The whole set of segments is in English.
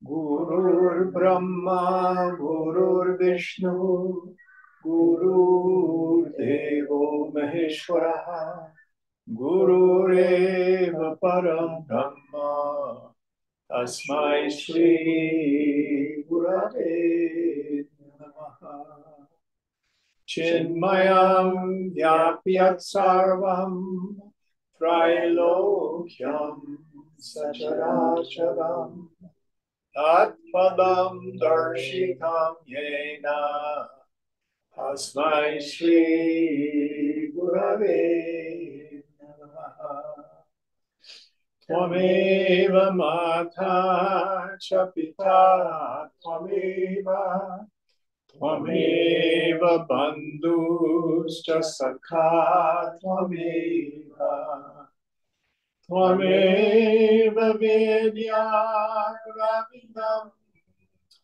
Gurur Brahma, Gurur Vishnu, Guru Devo Maheshwara, Gurureva Param Brahma, Tasmai Shri Gurave Namaha. Chinmayam Vyapyat Sarvam Trilokyam Sacharacharam Tatpadam Darshitam Yena Tasmai Shri Gurave Namaha. Tvameva Mata Cha Pita Tvameva Tvameva Bandhuscha Sakha Tvameva Tvameva Vidya Ravinam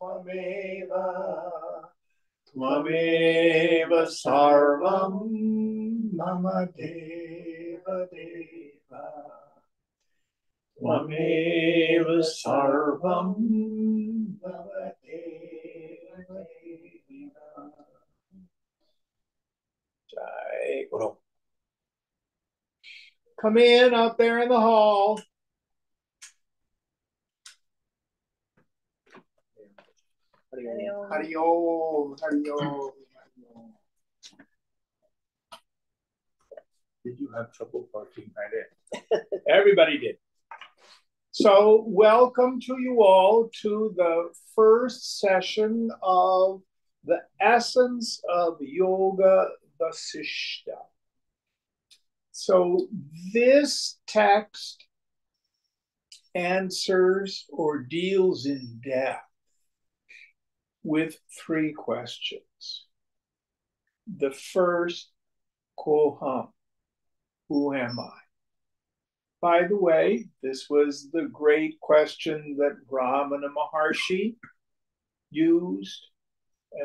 Tvameva Sarvam Mama Deva Deva Tvameva Sarvam Mama Deva Deva. Jai Guru. Come in out there in the hall. Hari Om. Did you have trouble parking? I did. Everybody did. So welcome to you all to the first session of the essence of Yogavasishtha. So this text answers or deals in depth with three questions. The first, Koham, who am I? By the way, this was the great question that Ramana Maharshi used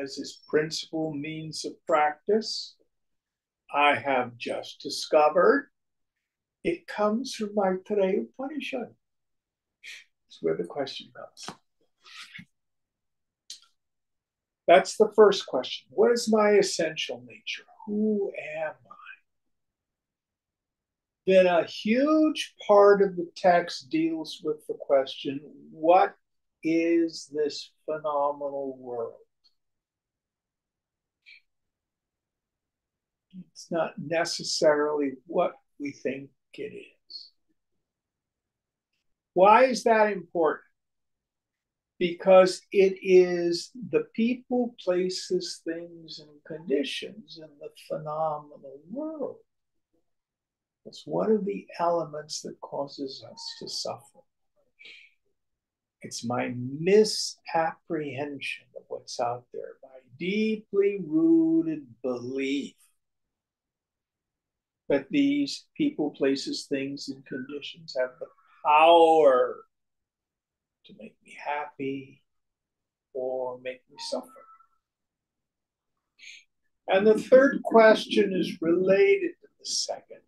as his principal means of practice. I have just discovered it comes from Maitreya Upanishad. That's where the question comes. That's the first question. What is my essential nature? Who am I? Then a huge part of the text deals with the question, what is this phenomenal world? It's not necessarily what we think it is. Why is that important? Because it is the people, places, things, and conditions in the phenomenal world. It's one of the elements that causes us to suffer. It's my misapprehension of what's out there, my deeply rooted belief that these people, places, things, and conditions have the power to make me happy or make me suffer. And the third question is related to the second.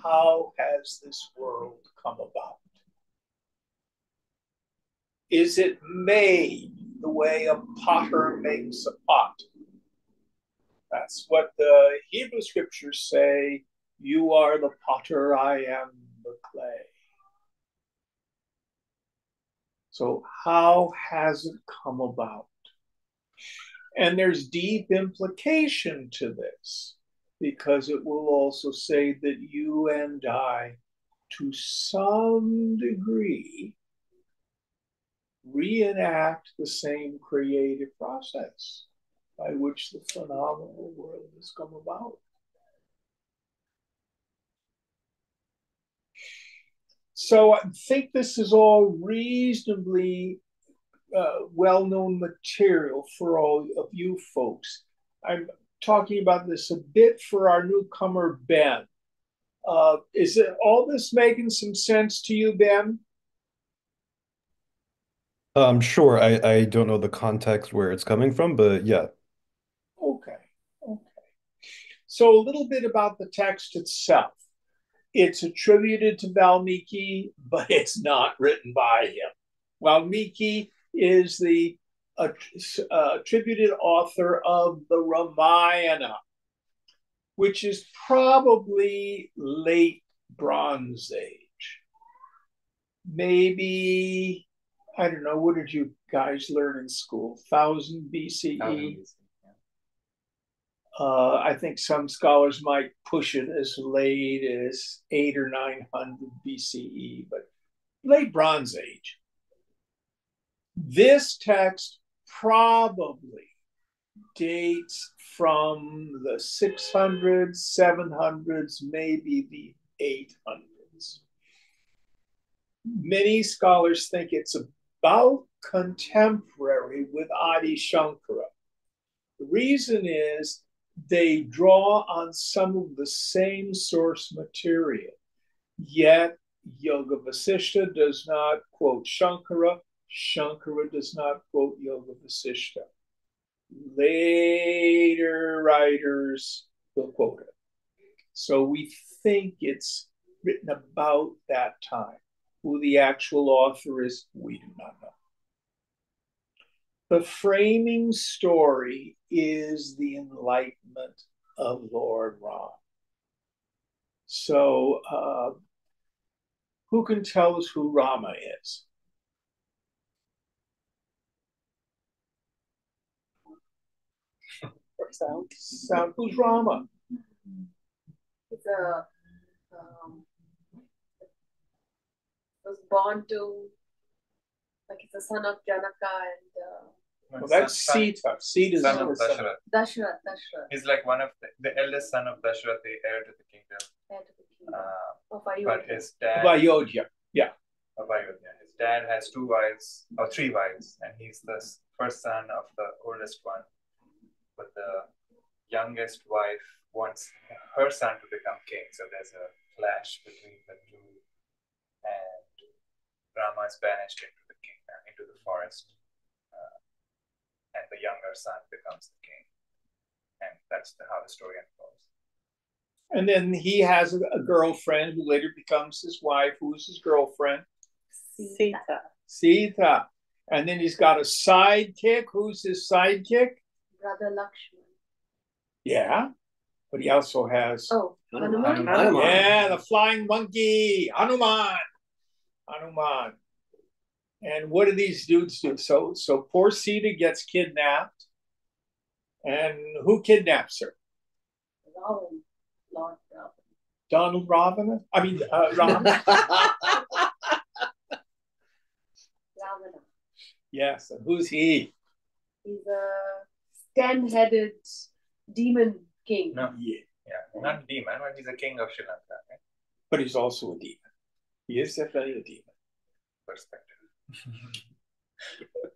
How has this world come about? Is it made the way a potter makes a pot? That's what the Hebrew scriptures say. You are the potter, I am the clay. So how has it come about? And there's deep implication to this, because it will also say that you and I, to some degree, reenact the same creative process by which the phenomenal world has come about. So I think this is all reasonably well-known material for all of you folks. I'm talking about this a bit for our newcomer, Ben. Is it all this making some sense to you, Ben? Sure. I don't know the context where it's coming from, but yeah. Okay. So a little bit about the text itself. It's attributed to Valmiki, but it's not written by him. Valmiki is the attributed author of the Ramayana, which is probably late Bronze Age. Maybe, I don't know, what did you guys learn in school? 1000 BCE? I think some scholars might push it as late as 8 or 900 BCE, but late Bronze Age. This text probably dates from the 600s, 700s, maybe the 800s. Many scholars think it's about contemporary with Adi Shankara. The reason is they draw on some of the same source material, yet Yogavasishtha does not quote Shankara, Shankara does not quote Yogavasishtha. Later writers will quote it. So we think it's written about that time. Who the actual author is, we do not know. The framing story is the enlightenment of Lord Ram. So, who can tell us who Rama is? Sound. Who's Rama? It's was born to, like, it's a son of Janaka and well, that's Sita. Sita is son of Dasharath. Dasharath. He's like one of the eldest son of Dasharath, the heir to the kingdom. Heir to the kingdom of Ayodhya. But his dad, Ayodhya, yeah. Of Ayodhya. His dad has 2 wives, or 3 wives, and he's the first son of the oldest one. But the youngest wife wants her son to become king, so there's a clash between the two, and Rama is banished into the kingdom, into the forest, and the younger son becomes the king, and that's how the story unfolds. And then he has a girlfriend who later becomes his wife. Who's his girlfriend? Sita. And then he's got a sidekick. Who's his sidekick? Brother Lakshman. Yeah. But he also has... Oh, Hanuman. Yeah, the flying monkey. Hanuman. And what do these dudes do? So poor Sita gets kidnapped. And who kidnaps her? Lord Ravana. Donald Ravana? I mean, Ram. Ravana. Yes, and who's he? He's a 10-headed demon king. No, not demon, but he's a king of Sri Lanka, right? But he's also a demon. He is definitely a demon. Perspective.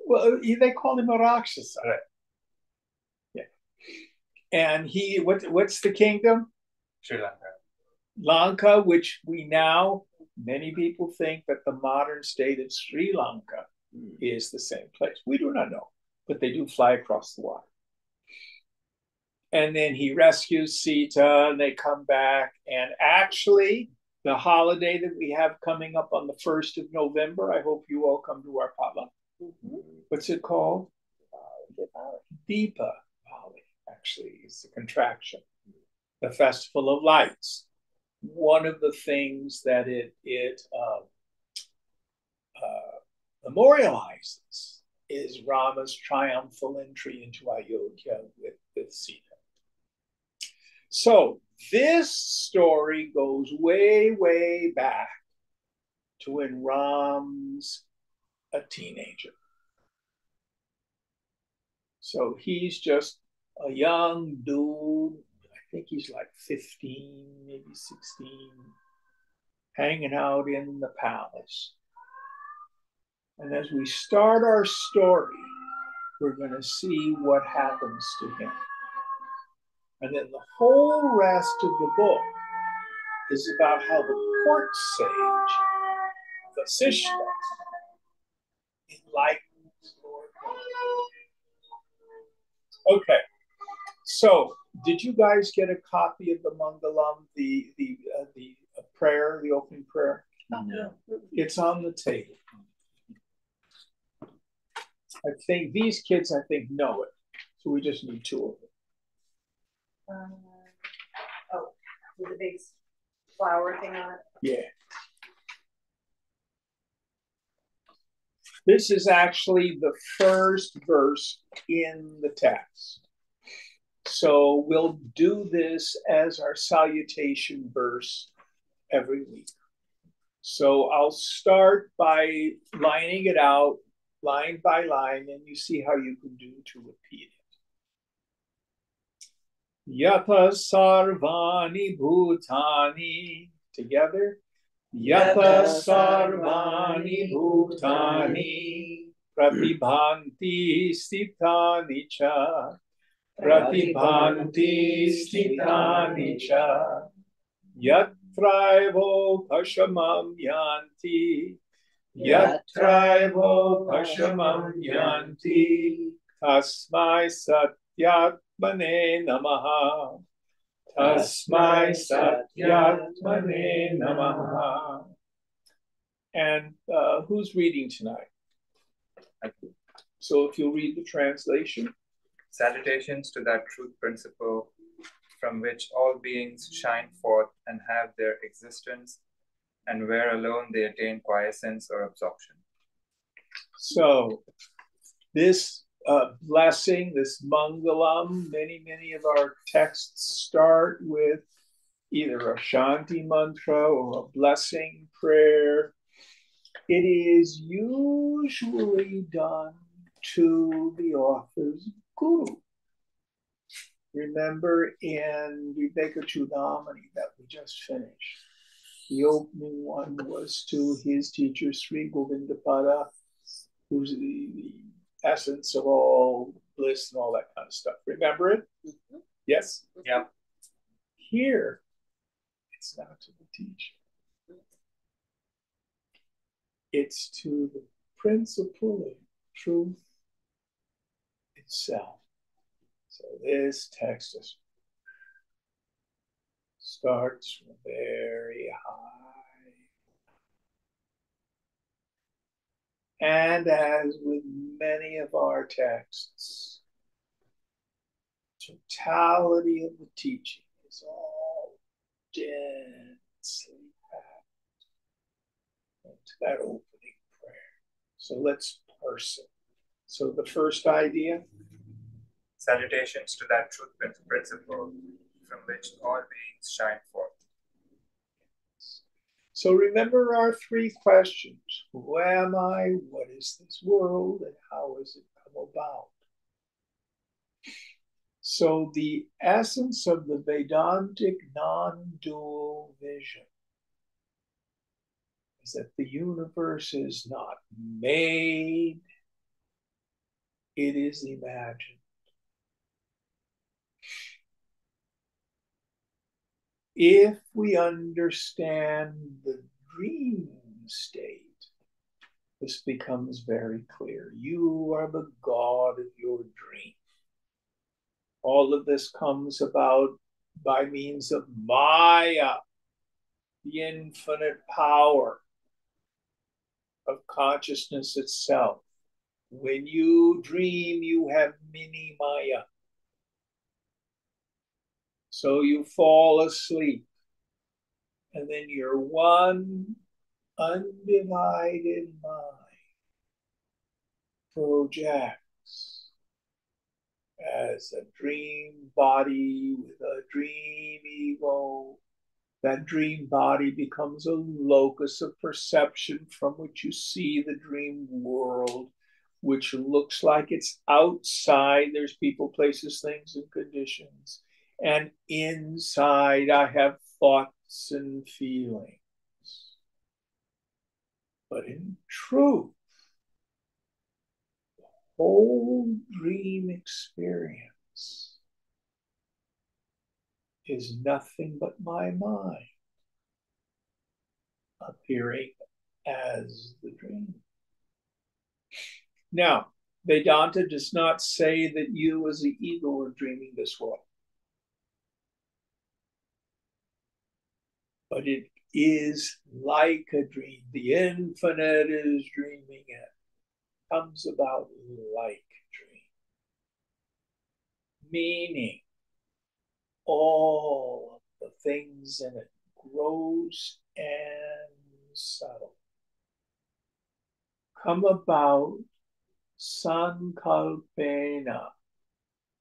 Well, they call him a Rakshasa. Right. Yeah. And he, what's the kingdom? Sri Lanka. Lanka, which many people think that the modern state of Sri Lanka is the same place. We do not know, but they do fly across the water. And then he rescues Sita, and they come back. And actually, the holiday that we have coming up on the 1st of November, I hope you all come to our potluck. What's it called? Deepavali, actually, is the contraction. The Festival of Lights. One of the things that it memorializes is Rama's triumphal entry into Ayodhya with Sita. So this story goes way, way back to when Ram's a teenager. So he's just a young dude. I think he's like 15, maybe 16, hanging out in the palace. And as we start our story, we're going to see what happens to him. And then the whole rest of the book is about how the court sage, Vasishtha, enlightens Lord. Okay, So, did you guys get a copy of the Mangalam, the prayer, the opening prayer? No. It's on the table. I think these kids, know it. So we just need two of them. Oh, with the big flower thing on it. Yeah. This is actually the first verse in the text. So we'll do this as our salutation verse every week. So I'll start by lining it out line by line, and you see how you can do to repeat it. Yata sarvani bhutani. Together. Yata sarvani bhutani pratibhanti stitani cha. Pratibhanti stitani cha. Yatraivo pashamam yanti. Yatraivo pashamam yanti. Tasmai satyatmane namaha. Tasmai satyatmane namaha. And who's reading tonight? So if you'll read the translation. Salutations to that truth principle from which all beings shine forth and have their existence, and where alone they attain quiescence or absorption. So this blessing, this Mangalam, many of our texts start with either a Shanti mantra or a blessing prayer. It is usually done to the author's guru. Remember in Viveka Chudamani that we just finished, the opening one was to his teacher Sri Govindapada, who's the essence of all bliss and all that kind of stuff. Remember it? Mm-hmm. Yes? Yeah. Here, it's not to the teacher. It's to the principle of truth itself. So this text starts from very high. And as with many of our texts, totality of the teaching is all densely packed into that opening prayer. So let's parse it. So the first idea. Salutations to that truth principle from which all beings shine forth. So remember our three questions. Who am I? What is this world? And how has it come about? So the essence of the Vedantic non-dual vision is that the universe is not made, it is imagined. If we understand the dream state, this becomes very clear. You are the God of your dream. All of this comes about by means of Maya, the infinite power of consciousness itself. When you dream, you have mini Maya. So you fall asleep, and then your one undivided mind projects as a dream body with a dream ego. That dream body becomes a locus of perception from which you see the dream world, which looks like it's outside. There's people, places, things, and conditions. And inside, I have thoughts and feelings. But in truth, the whole dream experience is nothing but my mind appearing as the dream. Now, Vedanta does not say that you as the ego are dreaming this world, but it is like a dream. The infinite is dreaming it. Comes about like dream. Meaning all of the things in it, gross and subtle, come about sankalpena,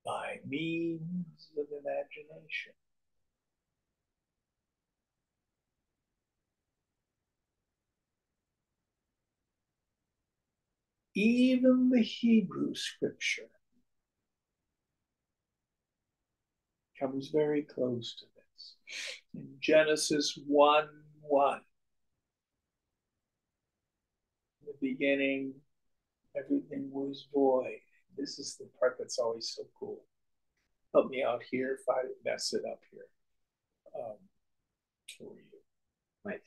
by means of imagination. Even the Hebrew scripture comes very close to this. In Genesis 1:1, in the beginning, everything was void. This is the part that's always so cool. Help me out here if I mess it up here. Who are you? Right.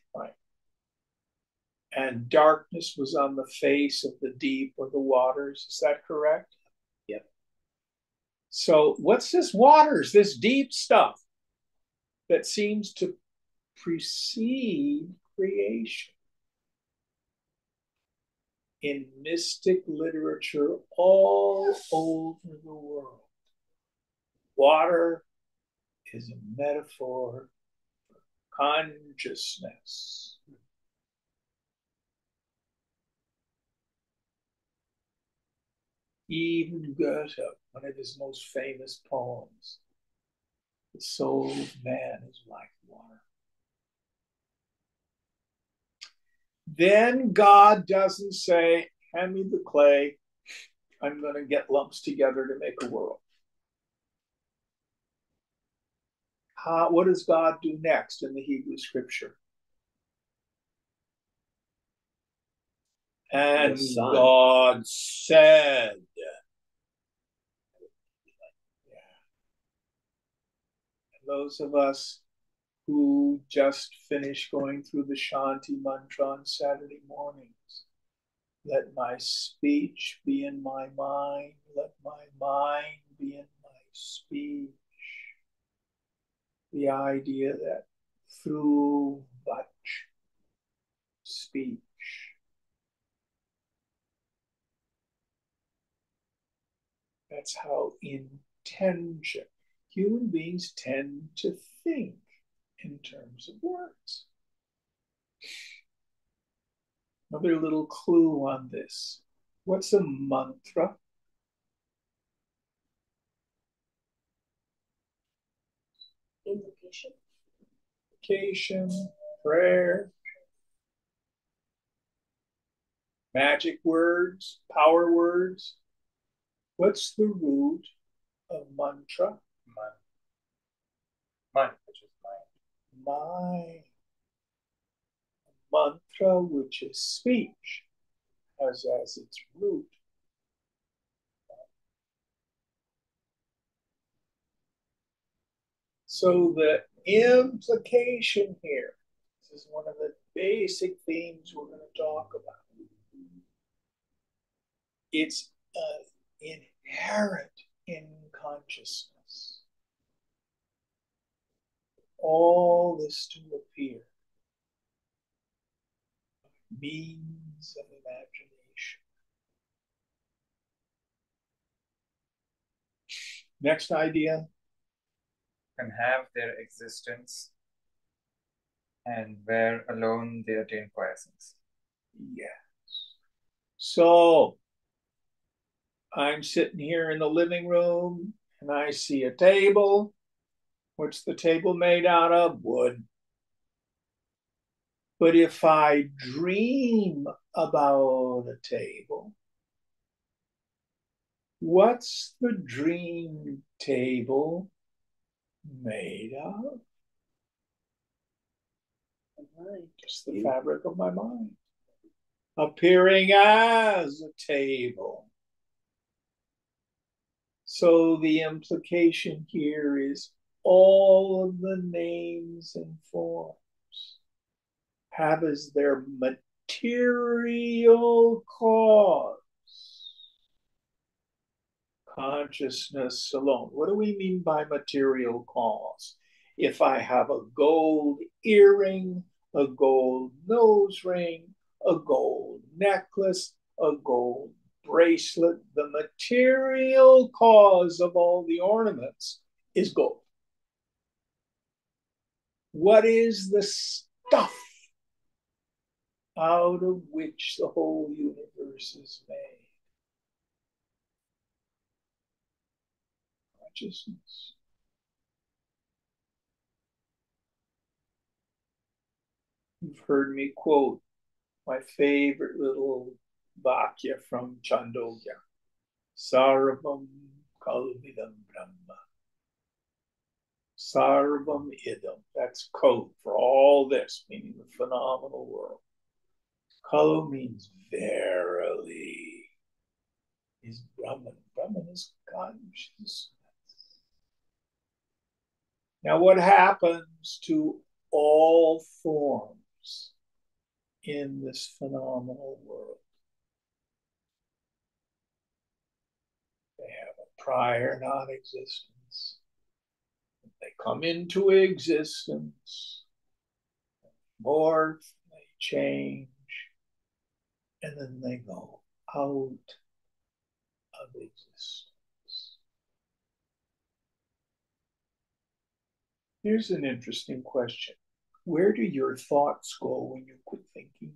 And darkness was on the face of the deep or the waters. Is that correct? Yep. So what's this waters, this deep stuff that seems to precede creation? In mystic literature all over the world, water is a metaphor for consciousness. Even Goethe, one of his most famous poems, the soul of man is like water. Then God doesn't say, hand me the clay, I'm going to get lumps together to make a world. What does God do next in the Hebrew scripture? And God said. And those of us who just finished going through the Shanti mantra on Saturday mornings, let my speech be in my mind, let my mind be in my speech. The idea that through Vach, speech, that's how intention, human beings tend to think in terms of words. Another little clue on this. What's a mantra? Invocation. Invocation, prayer, magic words, power words. What's the root of mantra? Man, which is mind. Mind. Mantra, which is speech, has as its root. So the implication here, this is one of the basic themes we're going to talk about. It's inherent in consciousness. All this to appear means of imagination. Next idea. Can have their existence and where alone they attain quiescence. Yes. So I'm sitting here in the living room and I see a table. What's the table made out of? Wood. But if I dream about a table, what's the dream table made of? Just the fabric of my mind, appearing as a table. So the implication here is all of the names and forms have as their material cause consciousness alone. What do we mean by material cause? If I have a gold earring, a gold nose ring, a gold necklace, a gold bracelet, the material cause of all the ornaments is gold. What is the stuff out of which the whole universe is made? Consciousness. You've heard me quote my favorite little Vakya from Chandogya. Sarvam Kalvidam Brahma. Sarvam Idam. That's code for all this, meaning the phenomenal world. Kalu means verily. Is Brahman. Brahman is consciousness. Now, what happens to all forms in this phenomenal world? They have a prior non-existence. They come into existence, morph, they change, and then they go out of existence. Here's an interesting question. Where do your thoughts go when you quit thinking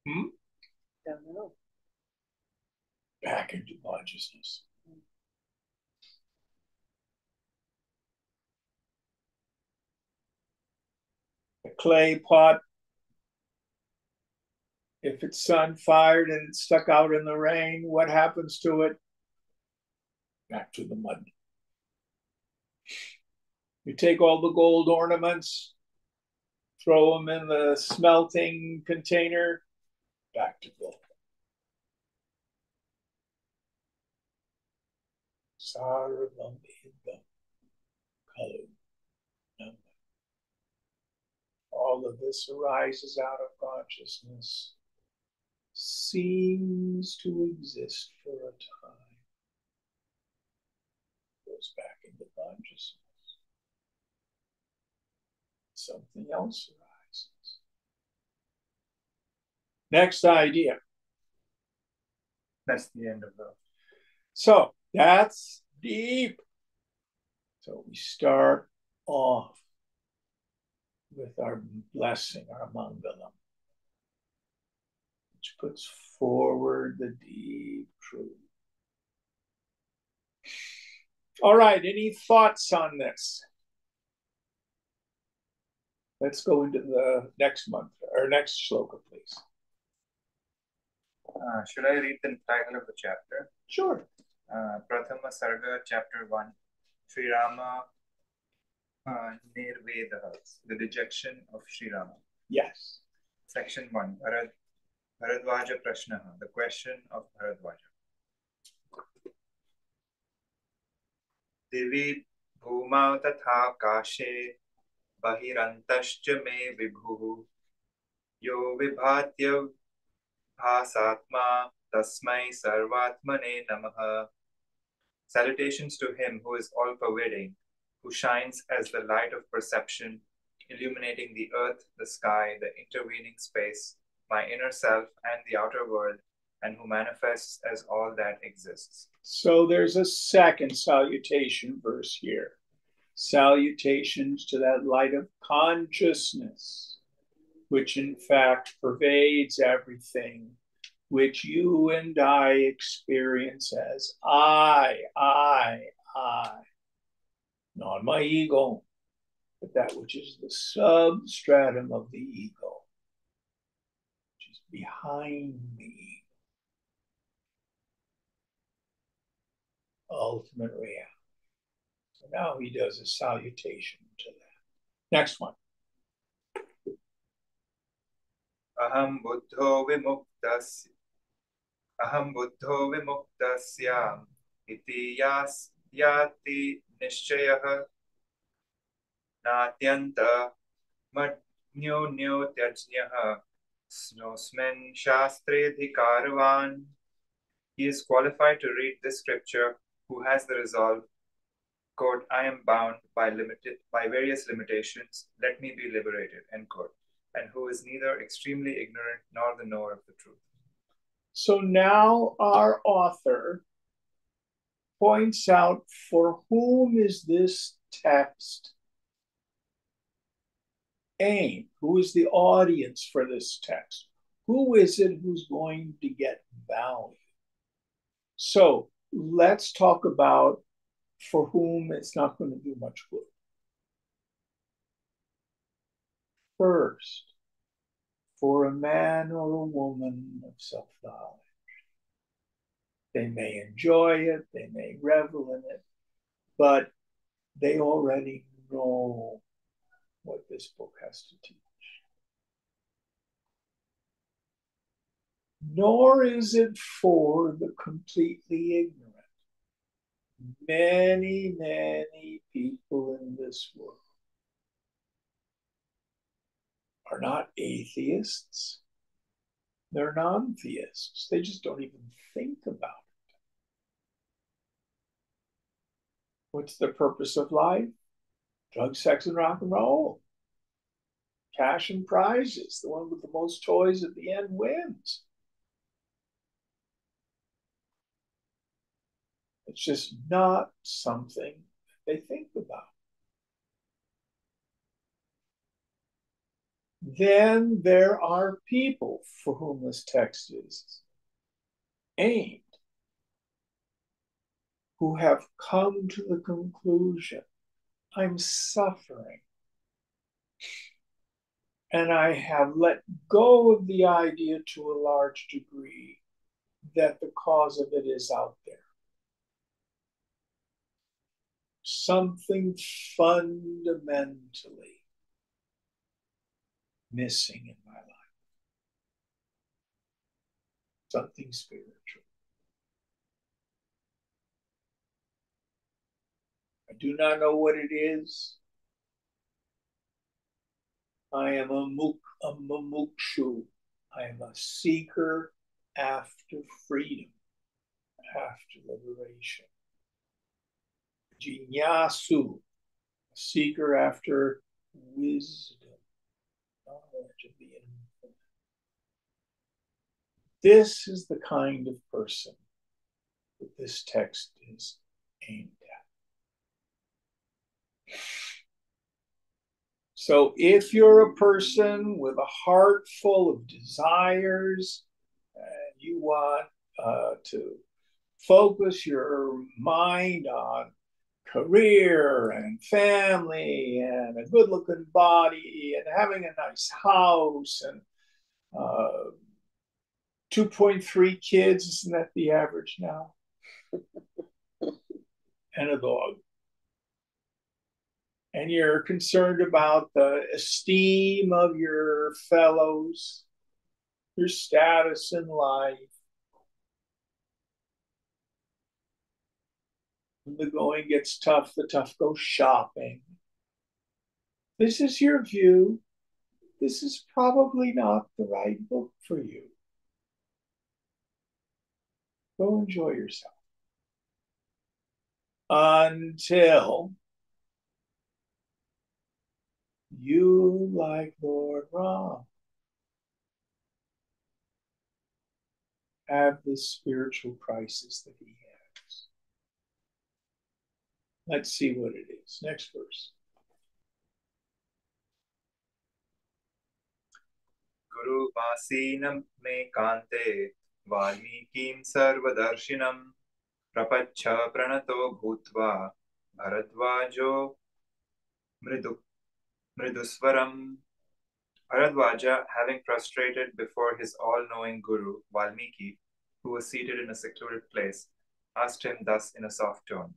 of them? Don't know. Back into consciousness. A clay pot, if it's sun fired and it's stuck out in the rain, what happens to it? Back to the mud. You take all the gold ornaments, throw them in the smelting container, back to gold. Sarvam Idam Kalu. All of this arises out of consciousness, seems to exist for a time, goes back into consciousness. Something else arises. Next idea. That's the end of the. So that's deep. So we start off with our blessing, our mangalam, which puts forward the deep truth. All right, any thoughts on this? Let's go into the next month, or next shloka, please. Should I read the title of the chapter? Sure. Prathama Sarga, Chapter 1, Sri Rama Nirvedaha, the dejection of Sri Rama. Yes. Section 1, Bharadwaja Prashnaha, the question of Bharadwaja. Divi bhuma tatha kashe bahirantascha me vibhuhu yo vibhatya bhasatma tasmai sarvatmane namaha. Salutations to him who is all-pervading, who shines as the light of perception, illuminating the earth, the sky, the intervening space, my inner self and the outer world, and who manifests as all that exists. So there's a second salutation verse here. Salutations to that light of consciousness, which in fact pervades everything, which you and I experience as I. Not my ego, but that which is the substratum of the ego, which is behind me. Ultimate reality. So now he does a salutation to that. Next one. Aham buddho vimuktasyam iti yati nishchayah natyanta madnyo tyajnyah Snosmen Shastredhikarvan. He is qualified to read this scripture who has the resolve, quote, I am bound by various limitations, let me be liberated, end quote, and who is neither extremely ignorant nor the knower of the truth. So now our author points out for whom is this text aimed? Who is the audience for this text? Who is it who's going to get value? So let's talk about for whom it's not going to do much good. First, for a man or a woman of self-knowledge. They may enjoy it, they may revel in it, but they already know what this book has to teach. Nor is it for the completely ignorant. Many, many people in this world are not atheists. They're non-theists. They just don't even think about it. What's the purpose of life? Drugs, sex, and rock and roll. Cash and prizes. The one with the most toys at the end wins. It's just not something they think about. Then there are people for whom this text is aimed, who have come to the conclusion, I'm suffering. And I have let go of the idea to a large degree that the cause of it is out there. Something fundamentally missing in my life. Something spiritual. I do not know what it is. I am a mumukshu. I am a seeker after freedom, after liberation. Jinyasu, a seeker after wisdom, knowledge of the infinite. This is the kind of person that this text is aimed at. So if you're a person with a heart full of desires and you want to focus your mind on career and family and a good looking body and having a nice house and 2.3 kids, isn't that the average now? And a dog. And you're concerned about the esteem of your fellows, your status in life. When the going gets tough, the tough go shopping. This is your view. This is probably not the right book for you. Go enjoy yourself. Until you, like Lord Ram, have this spiritual crisis that he has. Let's see what it is. Next verse. Guru Vasinam me kante Valmikim Sarvadarsinam Prapacha Pranato Bhutva Bharadvajo Mriduswaram. Bharadvaja, having prostrated before his all-knowing guru, Valmiki, who was seated in a secluded place, asked him thus in a soft tone.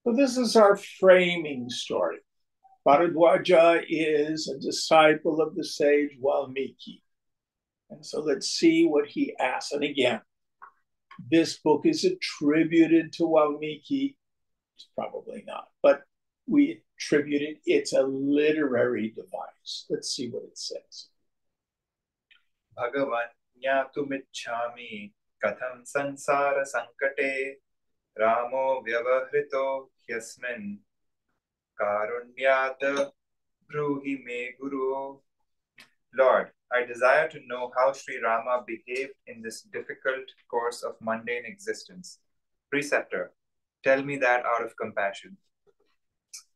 So this is our framing story. Bharadwaja is a disciple of the sage Valmiki. And so let's see what he asks. And again, this book is attributed to Valmiki. It's probably not, but we attribute it. It's a literary device. Let's see what it says. Bhagavan Jnatumichhami Katham Sansara Sankate Ramo Vyavahrito Hyasmin Karunyat Bruhi Me Guru. Lord, I desire to know how Sri Rama behaved in this difficult course of mundane existence. Preceptor, tell me that out of compassion.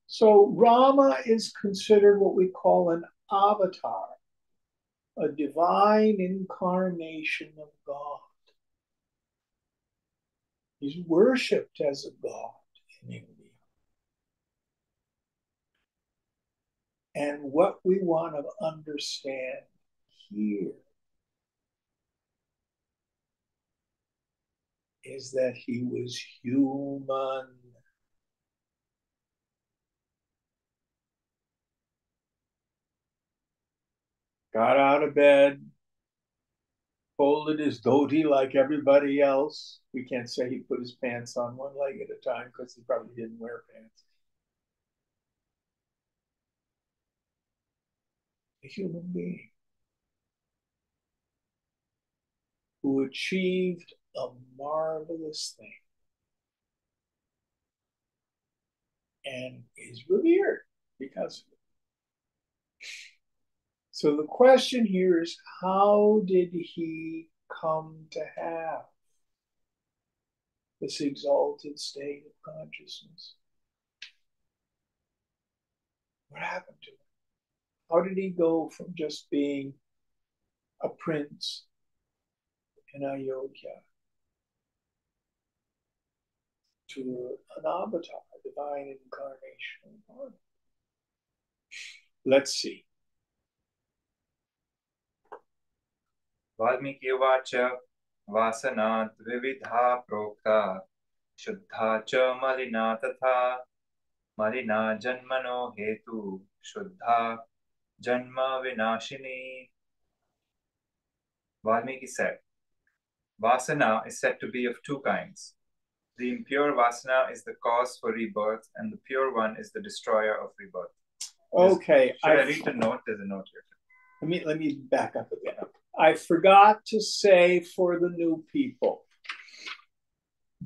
So Rama is considered what we call an avatar, a divine incarnation of God. He's worshipped as a god in India. And what we want to understand here is that he was human. Got out of bed, folded his dhoti like everybody else. We can't say he put his pants on one leg at a time because he probably didn't wear pants. A human being who achieved a marvelous thing and is revered because of it. So the question here is, how did he come to have this exalted state of consciousness? What happened to him? How did he go from just being a prince in Ayodhya to an avatar, a divine incarnation of God? Let's see. Valmiki Vacha Vasana Dvividha Prokta Shuddha Cha Malina Tatha Malina Janmano Hetu Shuddha Janma Vinashini. Valmiki said, Vasana is said to be of two kinds. The impure Vasana is the cause for rebirth, and the pure one is the destroyer of rebirth. Okay. Should I read the note? There's a note here. Let me back up again. I forgot to say for the new people,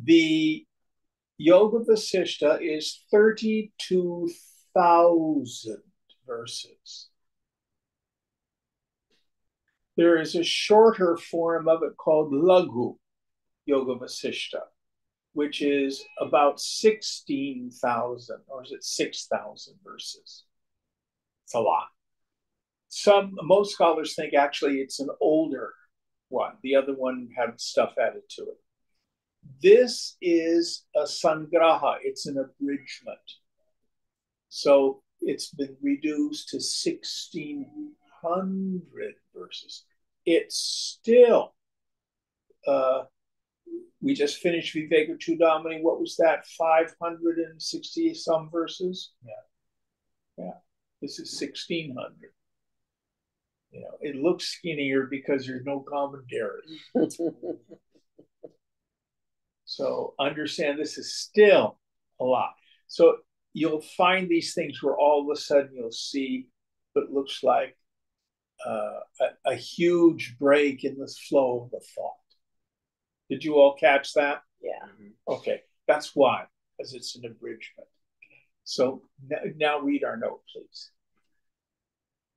the Yogavasishtha is 32,000 verses. There is a shorter form of it called Laghu Yogavasishtha, which is about 16,000, or is it 6,000 verses? It's a lot. Most scholars think actually it's an older one. The other one had stuff added to it. This is a sangraha. It's an abridgment. So it's been reduced to 1,600 verses. It's still, we just finished Viveka Chudamani. What was that? 560 some verses? Yeah. This is 1,600. You know, it looks skinnier because there's no commentary. So understand this is still a lot. So you'll find these things where all of a sudden you'll see what looks like a huge break in the flow of the thought. Did you all catch that? Yeah. Okay, that's why, because it's an abridgment. So now read our note, please.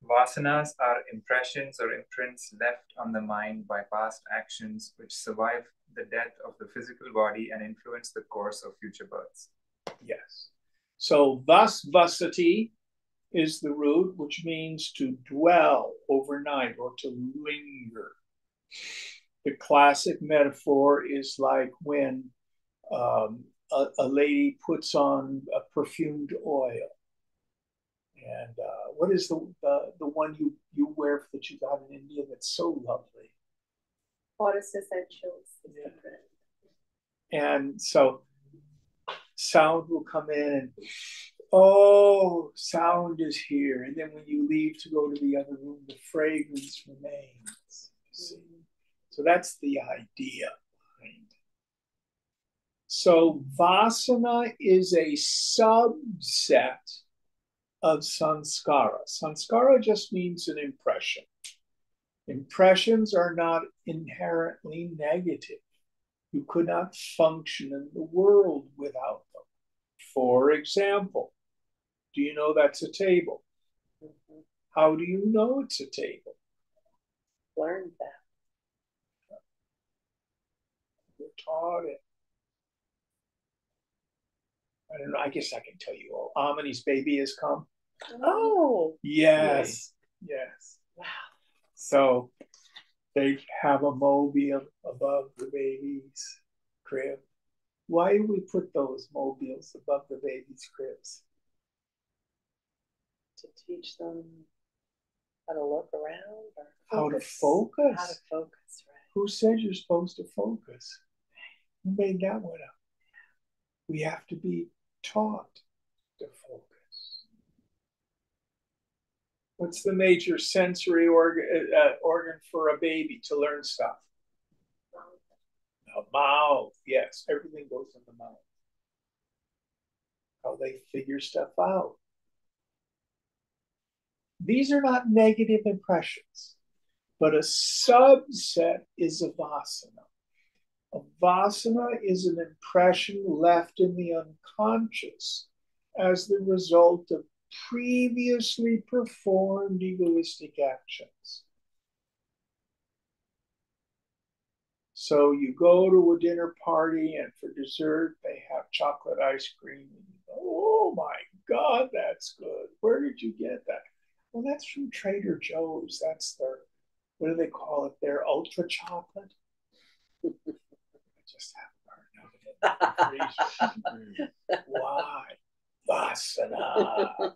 Vasanas are impressions or imprints left on the mind by past actions which survive the death of the physical body and influence the course of future births. Yes. So vasvasati is the root, which means to dwell overnight or to linger. The classic metaphor is like when a lady puts on a perfumed oil. And what is the one you wear that you got in India that's so lovely? Forest essentials. Yeah. And so sound will come in and, oh, sound is here. And then when you leave to go to the other room, the fragrance remains. See? So that's the idea behind it. So vasana is a subset of sanskara. Sanskara just means an impression. Impressions are not inherently negative. You could not function in the world without them. For example, do you know that's a table? Mhm. How do you know it's a table? Learned that. We're taught it. I don't know. I guess I can tell you all. Amani's baby has come. Oh, Yes. Yes. wow. So they have a mobile above the baby's crib. Why do we put those mobiles above the baby's cribs? To teach them how to look around or How to focus. focus. How to focus, right? Who said you're supposed to focus? Who made that one up? We have to be taught to focus. What's the major sensory organ for a baby to learn stuff? A mouth. Yes, everything goes in the mouth. How they figure stuff out. These are not negative impressions, but a subset is a vasana. A vasana is an impression left in the unconscious as the result of previously performed egoistic actions. So you go to a dinner party and for dessert they have chocolate ice cream. And you go, oh my God, that's good. Where did you get that? Well, that's from Trader Joe's. That's their, what do they call it? Their ultra chocolate. I just haven't heard of it. Why? Vasana. I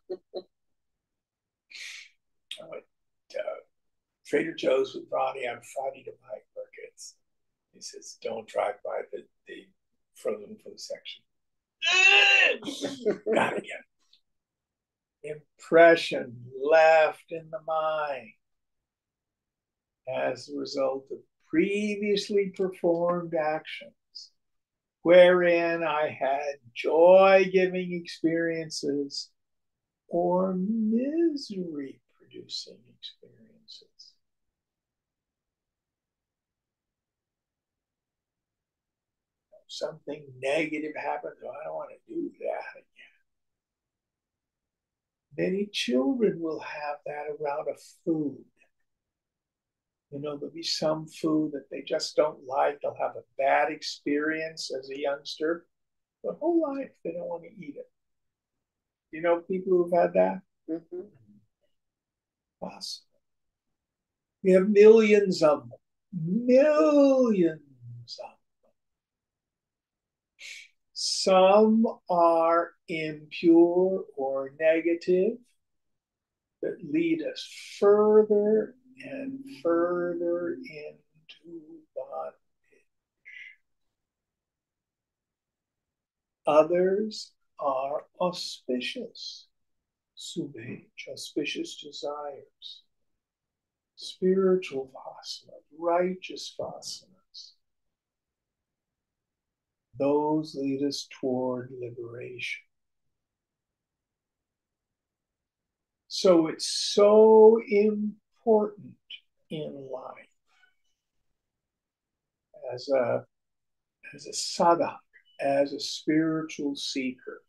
went to Trader Joe's with Ronnie on Friday to buy crickets. He says, don't drive by the frozen food section. Not again. Impression left in the mind as a result of previously performed actions wherein I had joy-giving experiences or misery-producing experiences. Something negative happens, oh, I don't want to do that again. Many children will have that around a food. You know, there'll be some food that they just don't like. They'll have a bad experience as a youngster. Their whole life, they don't want to eat it. You know people who've had that? Mm-hmm. Possible. We have millions of them. Millions of them. Some are impure or negative that lead us further and further into bondage. Others are auspicious, subhaj, auspicious desires, spiritual vasanas, righteous vasanas. Those lead us toward liberation. So it's so important in life as a sadhak, as a spiritual seeker,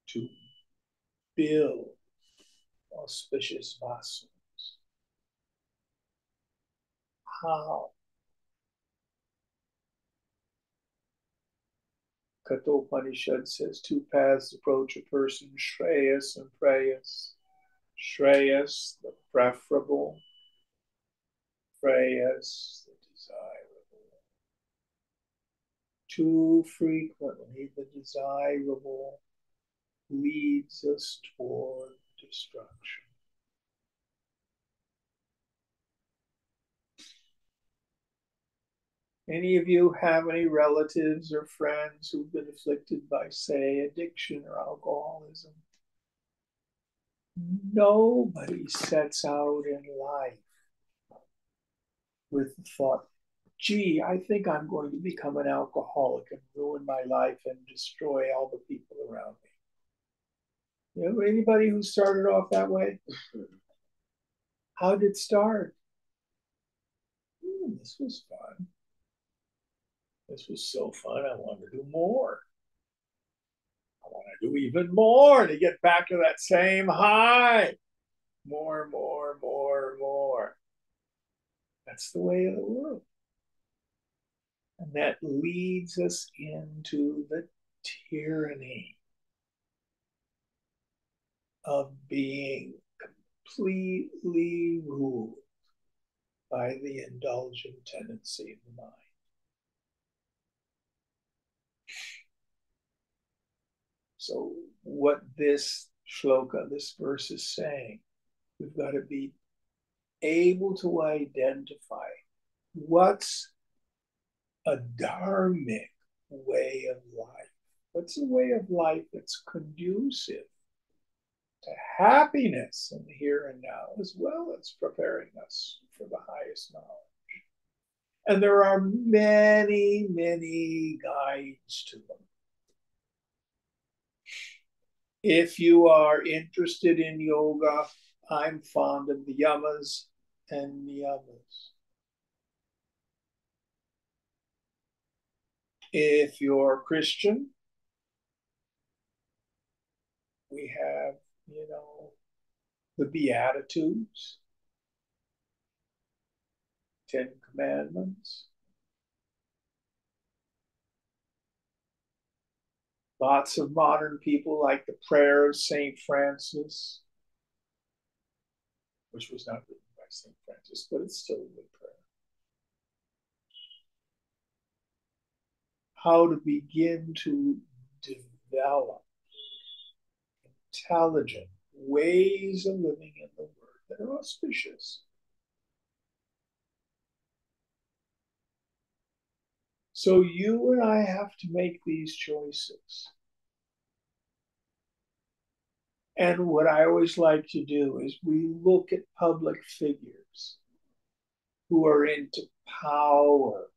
to build auspicious vasanas. How? Kathopanishad says two paths approach a person, Shreyas and Preyas. Shreyas, the preferable, Preyas, the desirable. Too frequently, the desirable leads us toward destruction. Any of you have any relatives or friends who've been afflicted by, say, addiction or alcoholism? Nobody sets out in life with the thought, gee, I think I'm going to become an alcoholic and ruin my life and destroy all the people around me. You know anybody who started off that way? How did it start? This was fun. This was so fun. I want to do more. I want to do even more to get back to that same high. More, more, more, more. That's the way of the world. And that leads us into the tyranny of being completely ruled by the indulgent tendency of the mind. So, what this shloka, this verse is saying, we've got to be able to identify what's a dharmic way of life. What's a way of life that's conducive to happiness in the here and now, as well as preparing us for the highest knowledge. And there are many, many guides to them. If you are interested in yoga, I'm fond of the yamas and niyamas. If you're Christian, we have, the Beatitudes, 10 Commandments. Lots of modern people like the prayer of St. Francis, which was not written by St. Francis, but it's still a good prayer. How to begin to develop intelligent ways of living in the world that are auspicious. So you and I have to make these choices. And what I always like to do is we look at public figures who are into power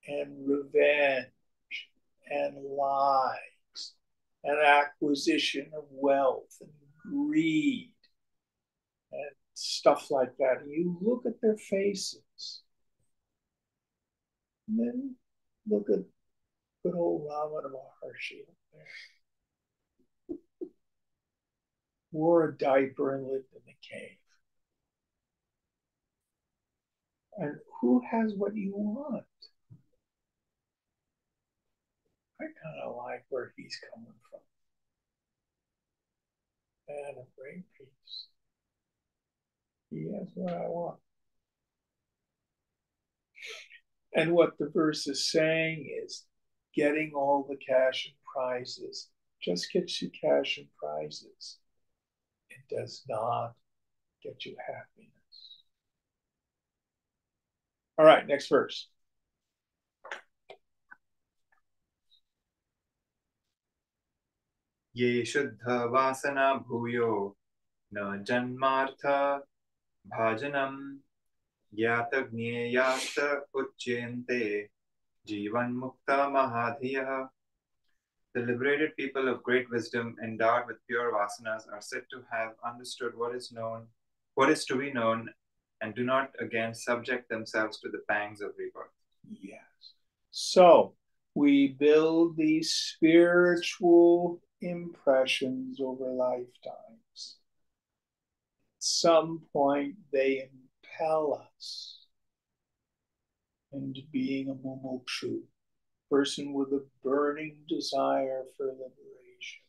and revenge and lies and acquisition of wealth and greed and stuff like that. And you look at their faces. And then look at good old Ramana Maharshi up there. Wore a diaper and lived in the cave. And who has what you want? I kind of like where he's coming from. And a great peace. He has what I want. And what the verse is saying is getting all the cash and prizes just gets you cash and prizes. It does not get you happiness. All right, next verse. Ye shuddha vasana bhuyo na janmartha bhajanam yatagneyasta uchyente jivan mukta mahadhiyah. The liberated people of great wisdom endowed with pure vasanas are said to have understood what is to be known, and do not again subject themselves to the pangs of rebirth. Yes. So we build these spiritual impressions over lifetimes. At some point, they impel us into being a mumukshu, person with a burning desire for liberation.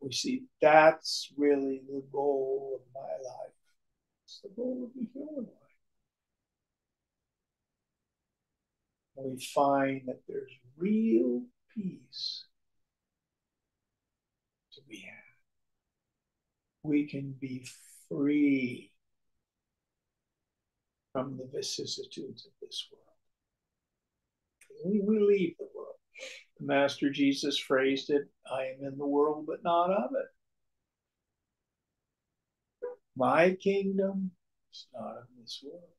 We see that's really the goal of my life. It's the goal of the human life. And we find that there's real peace to be had. We can be free from the vicissitudes of this world. We leave the world. The Master Jesus phrased it, I am in the world, but not of it. My kingdom is not of this world.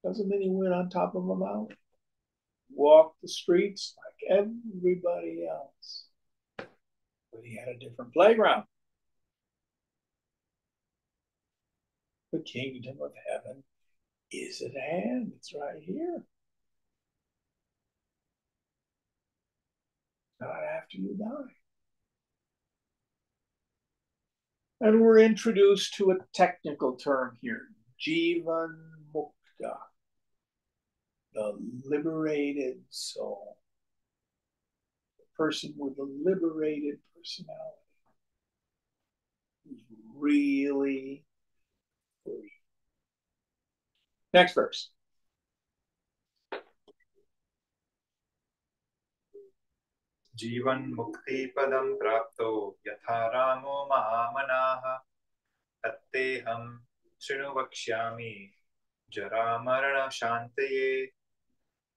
Doesn't mean he went on top of a mountain. Walked the streets like everybody else. But he had a different playground. The kingdom of heaven is at hand. It's right here. Not after you die. And we're introduced to a technical term here, Jivan Mukta, the liberated soul, the person with a liberated personality, who's really free. Next verse. जीवन मुक्ति पदं प्राप्तो यथा रामो महामनाः तत्तेऽहं शृणु वक्ष्यामि जरामरण शान्तये.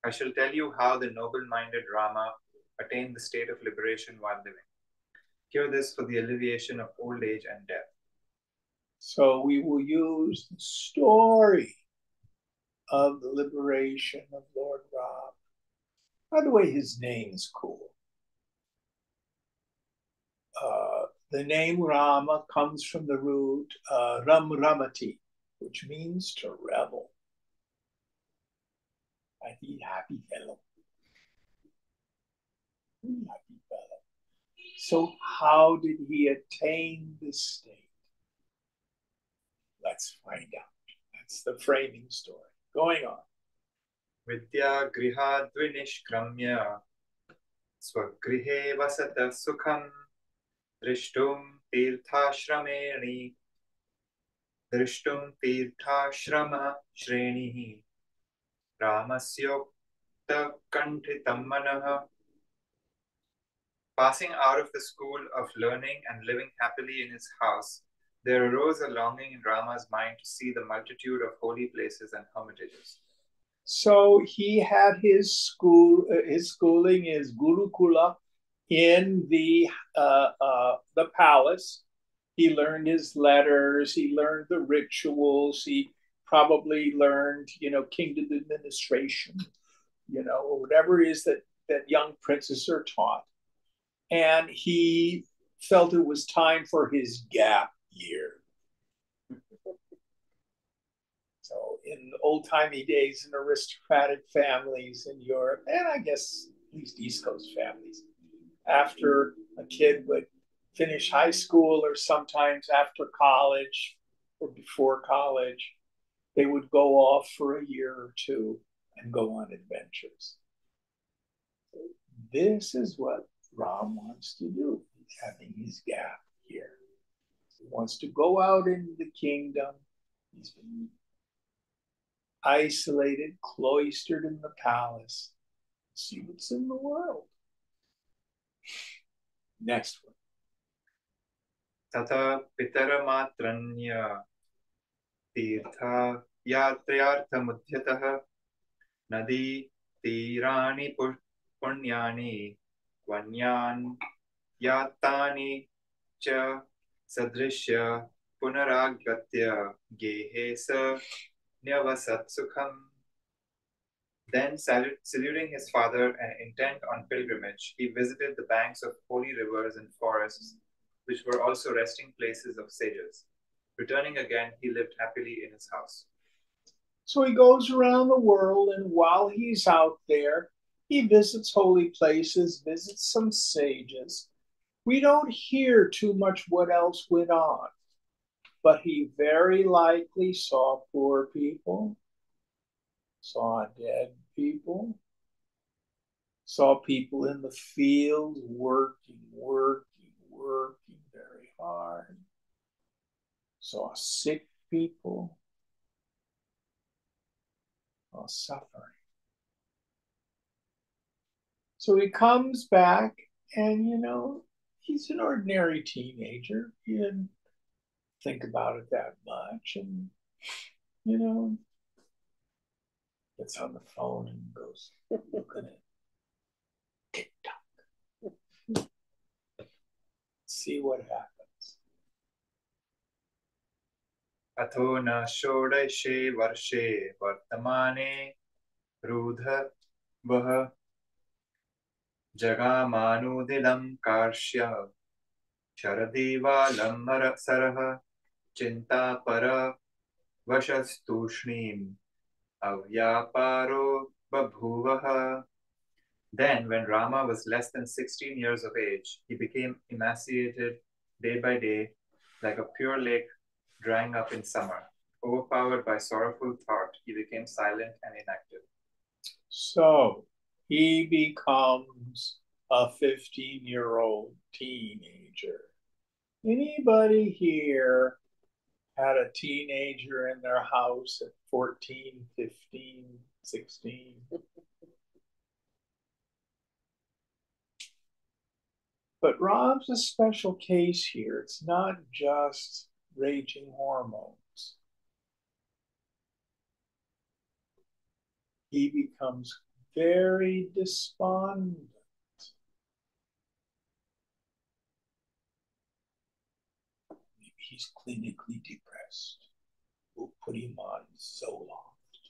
I shall tell you how the noble-minded Rama attained the state of liberation while living. Hear this for the alleviation of old age and death. So we will use the story of the liberation of Lord Ram. By the way, his name is cool. The name Rama comes from the root Ram Ramati, which means to revel. I be happy fellow. Happy fellow. So how did he attain this state? Let's find out. That's the framing story. Going on. Vidya griha dvinishkramya swagrihe vasata sukham drishtum tirthashrama shrenihi Ramasyokta kantritam manaha. Passing out of the school of learning and living happily in his house, there arose a longing in Rama's mind to see the multitude of holy places and hermitages. So he had his school. His schooling is Gurukula in the palace. He learned his letters. He learned the rituals. He probably learned, kingdom administration, or whatever it is that young princes are taught. And he felt it was time for his gap year. So in old-timey days in aristocratic families in Europe, and I guess at least East Coast families, after a kid would finish high school or sometimes after college or before college, they would go off for a year or two and go on adventures. This is what Ram wants to do. He's having his gap here. He wants to go out into the kingdom. He's been isolated, cloistered in the palace. See what's in the world. Next one. Tata pitara tirtha yatrayartha mudhyatah nadi tirani punyani vanyan yatani cha sadrishya punaragatya gehe sa nyavasat sukham. Then, saluting his father and intent on pilgrimage, he visited the banks of holy rivers and forests, which were also resting places of sages. Returning again, he lived happily in his house. So he goes around the world, and while he's out there, he visits holy places, visits some sages. We don't hear too much what else went on, but he very likely saw poor people, saw dead people, saw people in the field working very hard, saw sick people, saw suffering. So he comes back and, he's an ordinary teenager. He didn't think about it that much. And, gets on the phone and goes looking at TikTok. See what happens. Atho na shodeshe varshe vartamane rudha vah jagamanudilam karshya Sharadiva Lamara Saraha Chinta Para Vashastushnim avyaparo babhuvaha. Then, when Rama was less than 16 years of age, he became emaciated day by day, like a pure lake drying up in summer. Overpowered by sorrowful thought, he became silent and inactive. So he becomes a 15-year-old teenager. Anybody here had a teenager in their house at 14, 15, 16? But Rob's a special case here. It's not just raging hormones. He becomes very despondent. Maybe he's clinically depressed. We'll put him on Zoloft.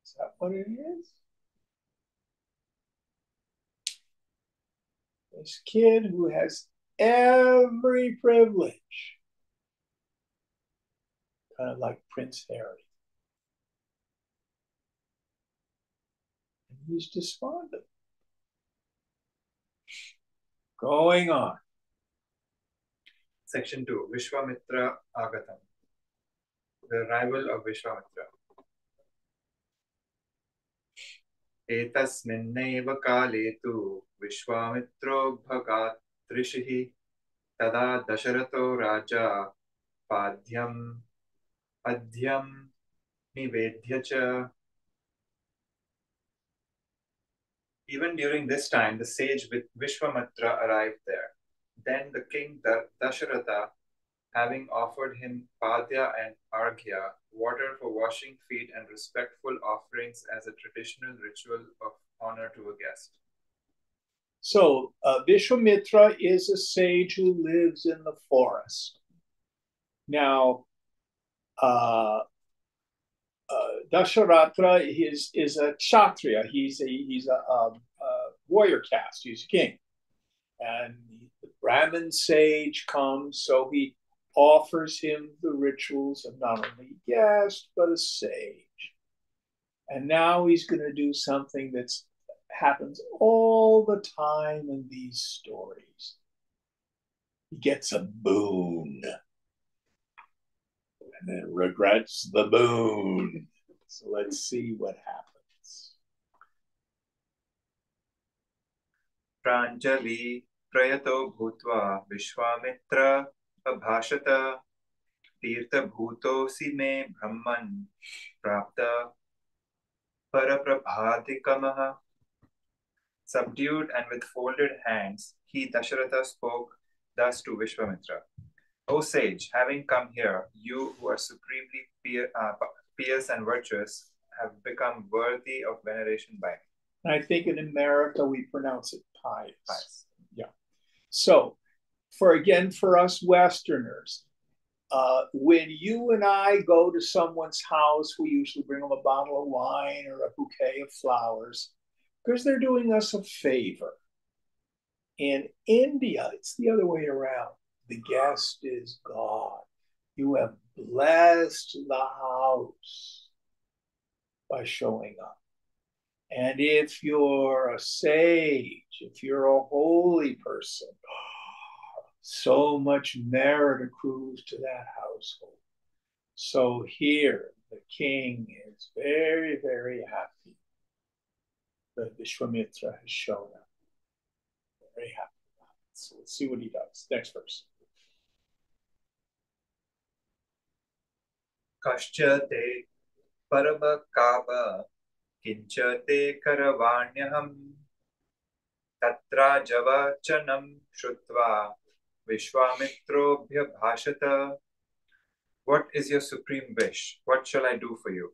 Is that what it is? This kid who has every privilege, kind of like Prince Harry. And he's despondent. Going on. Section 2, Vishwamitra Agatam. The arrival of Vishwamitra. एतस्मिन्नेव काले तु विश्वामित्रो भगात् ऋषिः तदा दशरथो राजा पद्यं निवेद्य च. Even during this time, the sage Vishwamitra arrived there. Then the king Dasharatha, having offered him padya and arghya, water for washing feet and respectful offerings as a traditional ritual of honor to a guest. So Vishwamitra is a sage who lives in the forest. Now, Dasharatha is a kshatriya. He's a warrior caste. He's a king, and the Brahmin sage comes, so he offers him the rituals of not only a guest but a sage. And now he's going to do something that happens all the time in these stories. He gets a boon and then regrets the boon. So let's see what happens. Pranjali prayato bhutva Vishwamitra abhashata tirtha bhutosi me brahman prapta paraprabhatikamaha. Subdued and with folded hands, he Dasharatha spoke thus to Vishwamitra. O sage, having come here, you who are supremely pious and virtuous have become worthy of veneration by me. And I think in America we pronounce it pious. Pious. Yeah. So, for us Westerners, when you and I go to someone's house, we usually bring them a bottle of wine or a bouquet of flowers because they're doing us a favor. In India, it's the other way around. The guest is God. You have blessed the house by showing up. And if you're a sage, if you're a holy person, so much merit accrues to that household. So here, the king is very, very happy that Vishwamitra has shown up. Very happy about it. So let's see what he does. Next verse. Kascha te parabakava kincha te karavanyaham tatra javachanam shrutva Vishwamitrobhya bhashata. What is your supreme wish? What shall I do for you?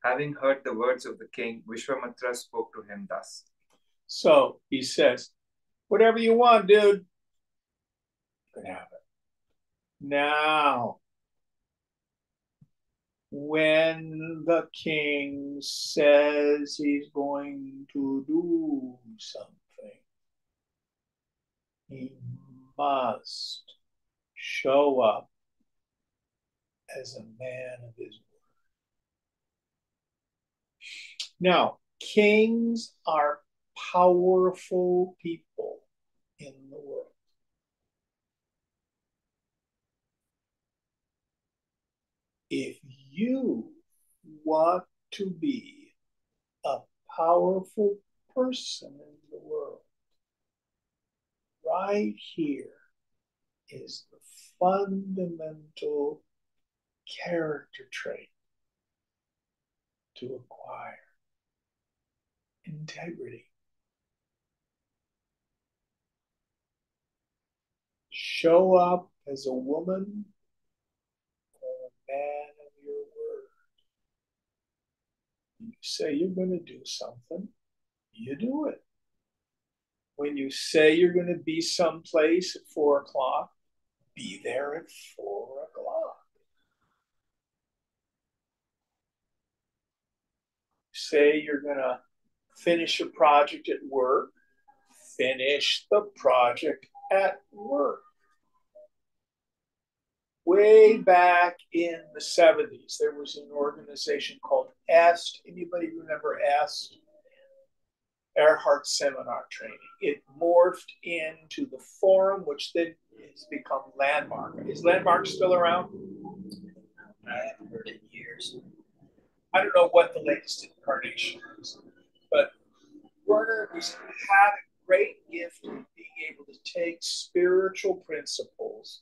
Having heard the words of the king, Vishwamitra spoke to him thus. So he says, whatever you want, dude, you can have it. Now, when the king says he's going to do something, he must show up as a man of his word. Now, kings are powerful people in the world. If you want to be a powerful person in the world, right here is the fundamental character trait to acquire: integrity. Show up as a woman or a man of your word. When you say you're going to do something, you do it. When you say you're going to be someplace at 4 o'clock, be there at 4 o'clock. Say you're going to finish a project at work, finish the project at work. Way back in the 70s, there was an organization called EST. Anybody remember EST? Earhart Seminar Training. It morphed into the Forum, which then has become Landmark. Is Landmark still around? I haven't heard it in years. I don't know what the latest incarnation is, but Werner had a great gift of being able to take spiritual principles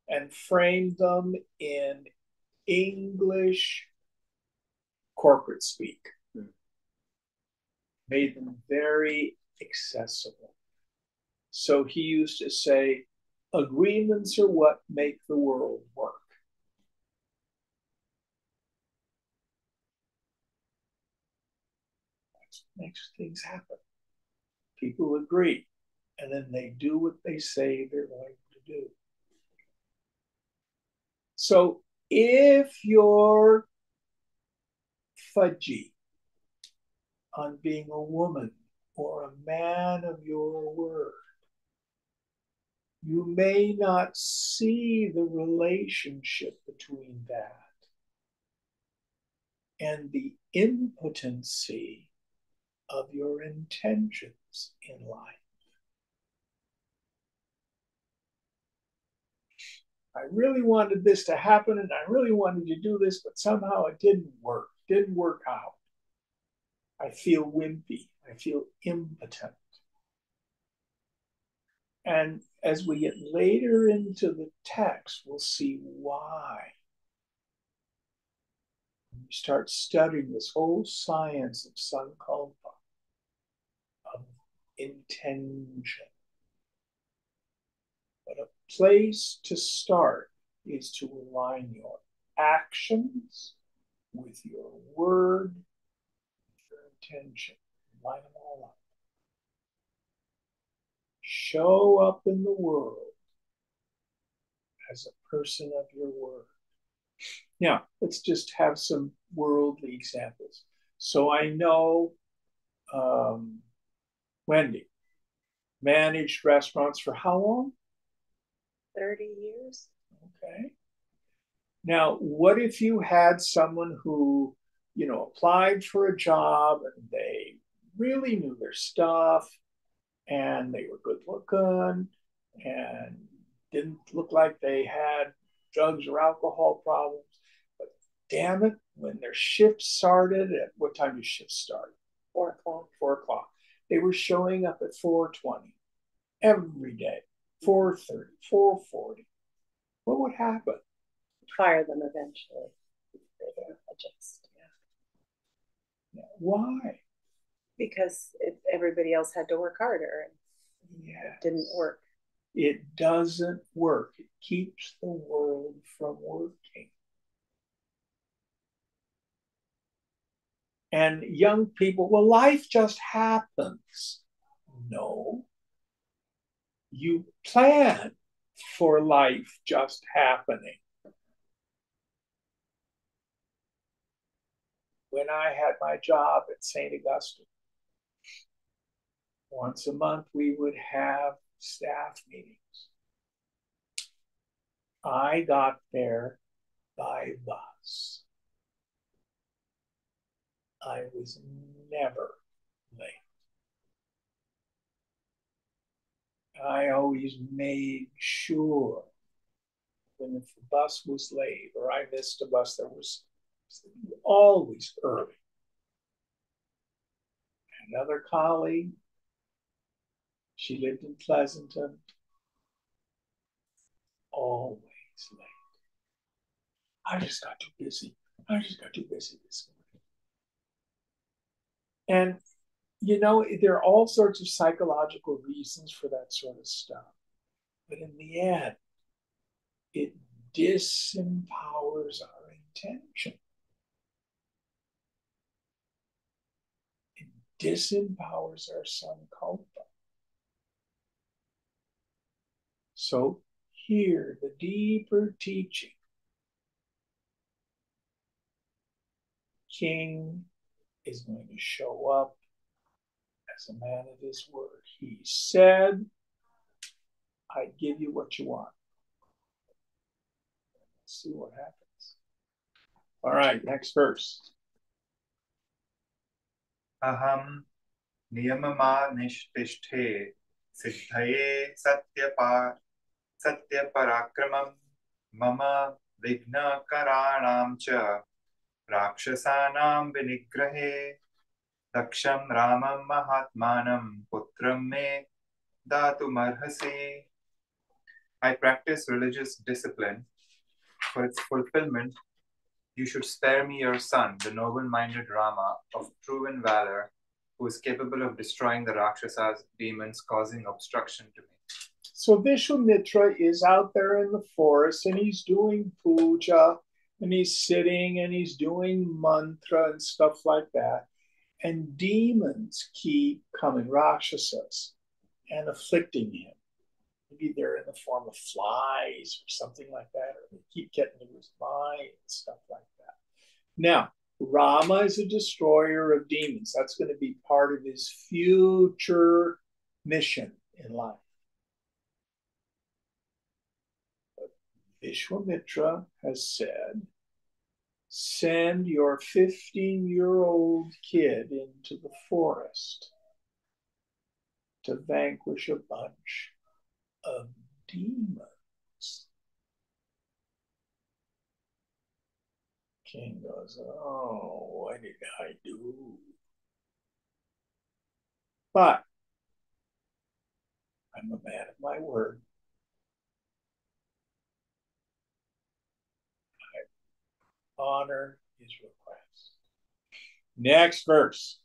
and frame them in English corporate speak. Made them very accessible. So he used to say, agreements are what make the world work. That's what makes things happen. People agree, and then they do what they say they're going to do. So if you're fudgy on being a woman or a man of your word, you may not see the relationship between that and the impotency of your intentions in life. I really wanted this to happen and I really wanted to do this, but somehow it didn't work out. I feel wimpy. I feel impotent. And as we get later into the text, we'll see why. When we start studying this whole science of sankalpa, of intention. But a place to start is to align your actions with your word, your intention. Line them all up. Show up in the world as a person of your word. Now, let's just have some worldly examples. So I know Wendy managed restaurants for how long? 30 years. Okay. Now, what if you had someone who, applied for a job and they really knew their stuff and they were good looking and didn't look like they had drugs or alcohol problems, but damn it, when their shift started, at what time does shift start? 4 o'clock. 4 o'clock. They were showing up at 4:20 every day, 4:30, 4:40. What would happen? Fire them eventually. They don't adjust. Yeah. Why? Because everybody else had to work harder and Yes. it didn't work. It doesn't work. It keeps the world from working. And young people, well, life just happens. No. You plan for life just happening. When I had my job at St. Augustine, once a month we would have staff meetings. I got there by bus. I was never late. I always made sure when if the bus was late or I missed a bus, there was always early. Another colleague, she lived in Pleasanton, always late. I just got too busy. I just got too busy this morning. And, you know, there are all sorts of psychological reasons for that sort of stuff. But in the end, it disempowers our intention. It disempowers our sankalpa. So here, the deeper teaching, King is going to show up as a man of his word. He said, I give you what you want. Let's see what happens. All right, next verse. Aham niyamama nishtishte siddhaye satyaparakramam mama vigna karanam cha rakshasanam vinigrahe daksham ramam mahatmanam putram me datumarhasi. I practice religious discipline. For its fulfillment, you should spare me your son, the noble-minded Rama, of proven valor, who is capable of destroying the Rakshasas, demons, causing obstruction to me. So Vishwamitra is out there in the forest and he's doing puja and he's sitting and he's doing mantra and stuff like that. And demons keep coming, Rakshasas, and afflicting him. Maybe they're in the form of flies or something like that, or they keep getting into his mind and stuff like that. Now, Rama is a destroyer of demons. That's going to be part of his future mission in life. But Vishwamitra has said, send your 15-year-old kid into the forest to vanquish a bunch of demons. King goes, oh, what did I do? But I'm a man of my word. I honor his request. Next verse.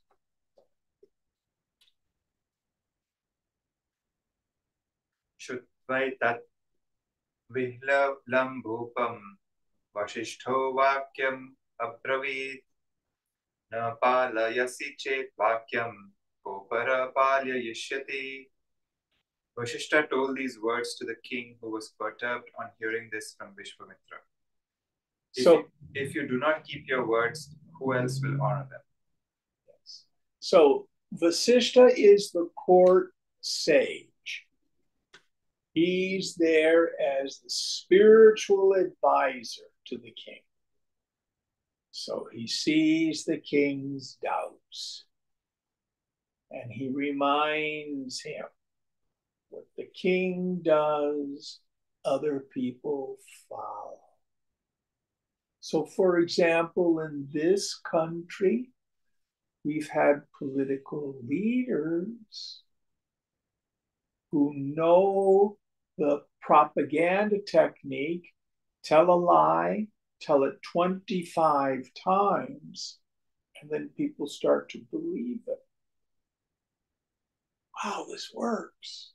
Shutvaitat vihlam bhupam vasishtho vakyam abravit na palayasi chet vakyam kopara palyayishyati. Vasishtha told these words to the king, who was perturbed on hearing this from Vishwamitra. If you do not keep your words, who else will honor them? Yes. So Vasishtha is the court sage. He's there as the spiritual advisor to the king. So he sees the king's doubts and he reminds him what the king does, other people follow. So, for example, in this country, we've had political leaders who know the propaganda technique, tell a lie, tell it 25 times, and then people start to believe it. Wow, this works.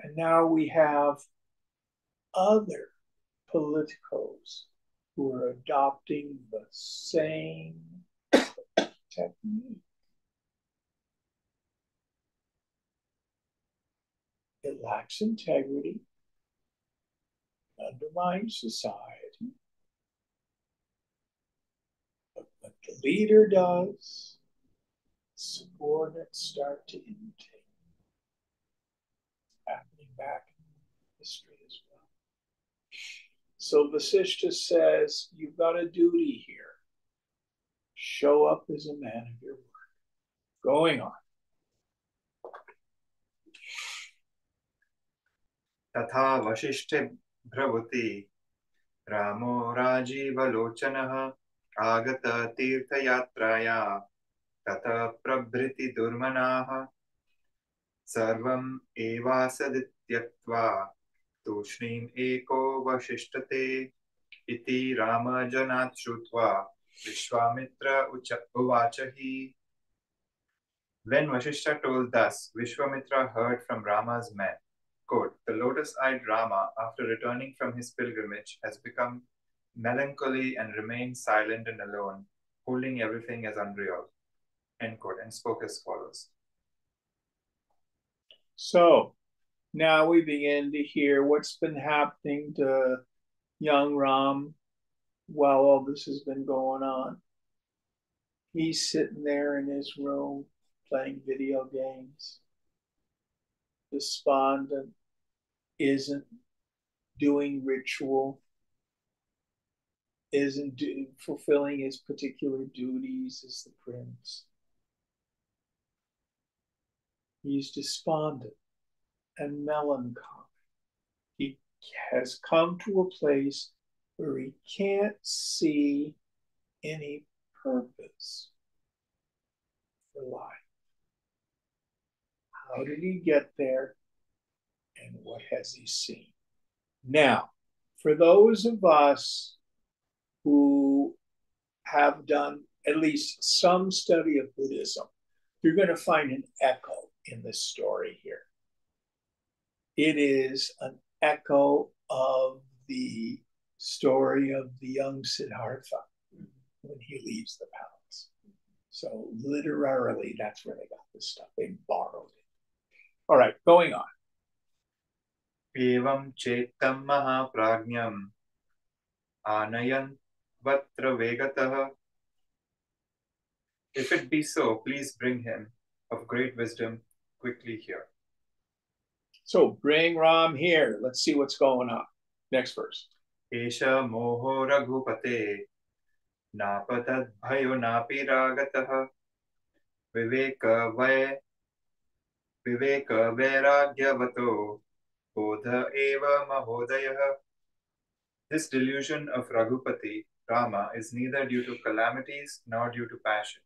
And now we have other politicos who are adopting the same technique. It lacks integrity, undermines society. But what the leader does, subordinates start to imitate. Happening back in history as well. So Vasishtha says, you've got a duty here. Show up as a man of your word. Going on. तथा वशिष्ठे भ्रवति रामो राजीवलोचनः आगत तीर्थयात्राया ततः प्रभृति दुर्मनाः सर्वम् एवासदित्यक्त्वा तूष्णीम् एको वसिष्ठते इति रामजनात् श्रुत्वा विश्वामित्र उवाच हि When Vasishtha told thus, Vishwamitra heard from Rama's men, quote, the lotus-eyed Rama, after returning from his pilgrimage, has become melancholy and remained silent and alone, holding everything as unreal, end quote, and spoke as follows. So now we begin to hear what's been happening to young Ram while all this has been going on. He's sitting there in his room playing video games, despondent, isn't doing ritual, isn't fulfilling his particular duties as the prince. He's despondent and melancholy. He has come to a place where he can't see any purpose for life. How did he get there? And what has he seen? Now, for those of us who have done at least some study of Buddhism, you're going to find an echo in this story here. It is an echo of the story of the young Siddhartha when he leaves the palace. So literally, that's where they got this stuff. They borrowed it. All right, going on. Evam chetam mahaprajñam anayan vatra vegatah. If it be so, please bring him of great wisdom quickly here. So bring Ram here. Let's see what's going on. Next verse. Esha moho raghupate napatad bhayo napi ragatah viveka vairagyavato bodha eva mahodayah. This delusion of Raghupati, Rama, is neither due to calamities nor due to passion.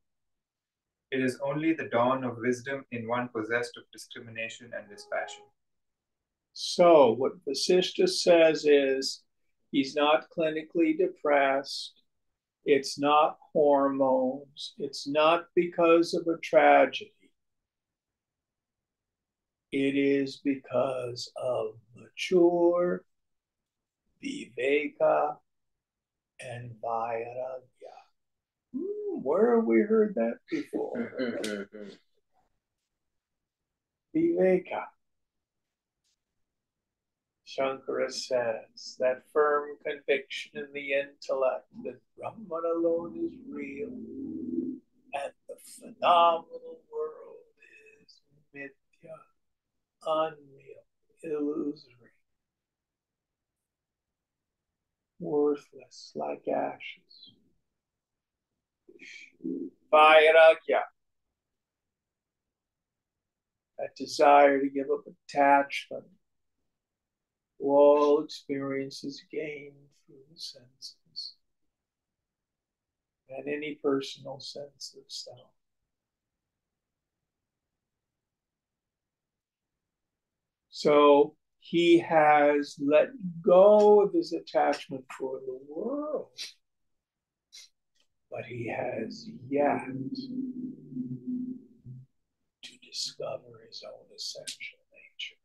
It is only the dawn of wisdom in one possessed of discrimination and dispassion. So what Vasishtha says is he's not clinically depressed. It's not hormones. It's not because of a tragedy. It is because of mature viveka and vairagya. Where have we heard that before? Viveka. Shankara says that firm conviction in the intellect that Brahman alone is real and the phenomenal world is mithya, unreal, illusory, worthless like ashes. Vairagya, that desire to give up attachment, all experiences gained through the senses and any personal sense of self. So he has let go of his attachment for the world, but he has yet to discover his own essential nature.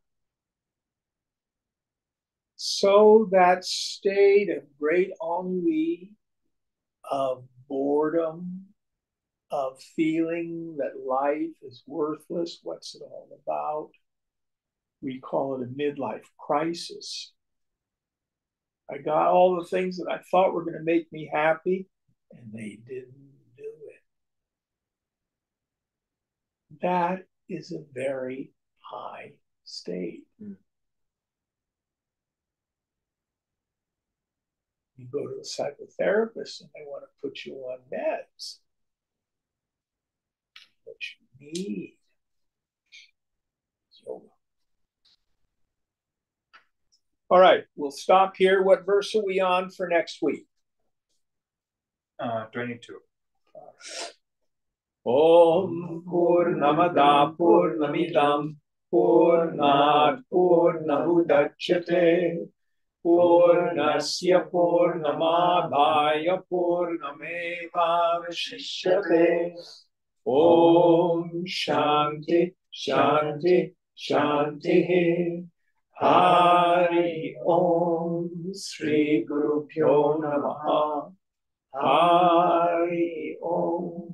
So that state of great ennui, of boredom, of feeling that life is worthless, what's it all about? We call it a midlife crisis. I got all the things that I thought were going to make me happy, and they didn't do it. That is a very high state. You go to a psychotherapist and they want to put you on meds. What you need is yoga. All right, we'll stop here. What verse are we on for next week? 22. Om Purnamada Purnamidam Purnat Purnamudachyate Purnasya Purnamadaya Purnamevavashishyate. Om Shanti Shanti Shanti. Hari Om Sri Guru Pyo Namaha. Hari Om.